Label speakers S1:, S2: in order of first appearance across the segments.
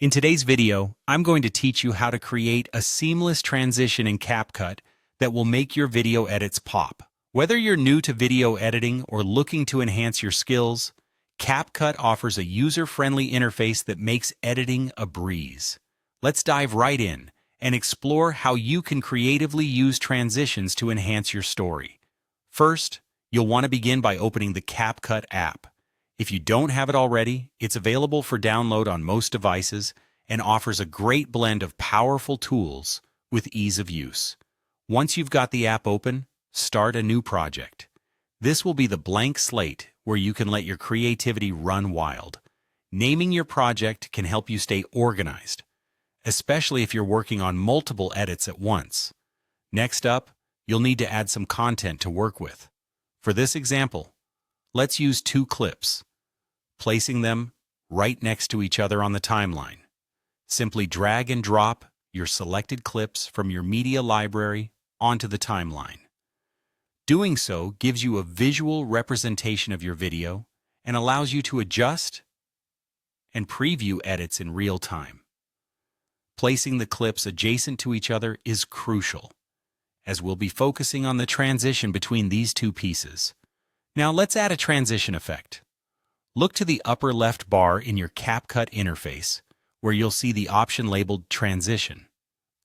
S1: In today's video, I'm going to teach you how to create a seamless transition in CapCut that will make your video edits pop. Whether you're new to video editing or looking to enhance your skills, CapCut offers a user-friendly interface that makes editing a breeze. Let's dive right in and explore how you can creatively use transitions to enhance your story. First, you'll want to begin by opening the CapCut app. If you don't have it already, it's available for download on most devices and offers a great blend of powerful tools with ease of use. Once you've got the app open, start a new project. This will be the blank slate where you can let your creativity run wild. Naming your project can help you stay organized, especially if you're working on multiple edits at once. Next up, you'll need to add some content to work with. For this example, let's use two clips, placing them right next to each other on the timeline. Simply drag and drop your selected clips from your media library onto the timeline. Doing so gives you a visual representation of your video and allows you to adjust and preview edits in real time. Placing the clips adjacent to each other is crucial, as we'll be focusing on the transition between these two pieces. Now let's add a transition effect. Look to the upper left bar in your CapCut interface, where you'll see the option labeled Transition.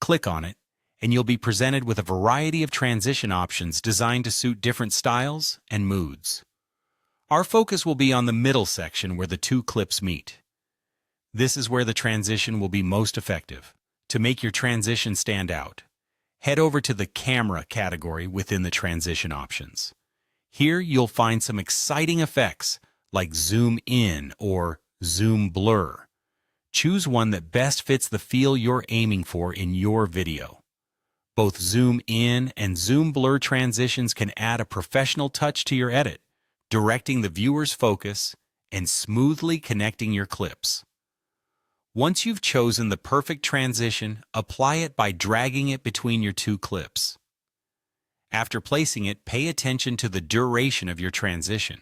S1: Click on it, and you'll be presented with a variety of transition options designed to suit different styles and moods. Our focus will be on the middle section where the two clips meet. This is where the transition will be most effective. To make your transition stand out, head over to the Camera category within the transition options. Here you'll find some exciting effects like Zoom In or Zoom Blur. Choose one that best fits the feel you're aiming for in your video. Both Zoom In and Zoom Blur transitions can add a professional touch to your edit, directing the viewer's focus and smoothly connecting your clips. Once you've chosen the perfect transition, apply it by dragging it between your two clips. After placing it, pay attention to the duration of your transition.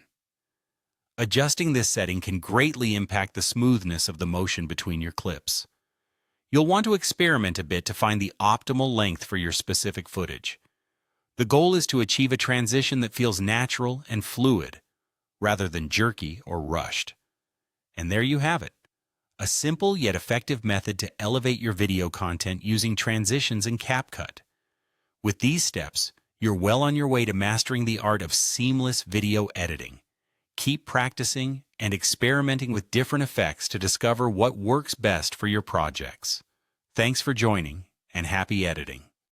S1: Adjusting this setting can greatly impact the smoothness of the motion between your clips. You'll want to experiment a bit to find the optimal length for your specific footage. The goal is to achieve a transition that feels natural and fluid, rather than jerky or rushed. And there you have it, a simple yet effective method to elevate your video content using transitions in CapCut. With these steps, you're well on your way to mastering the art of seamless video editing. Keep practicing and experimenting with different effects to discover what works best for your projects. Thanks for joining, and happy editing.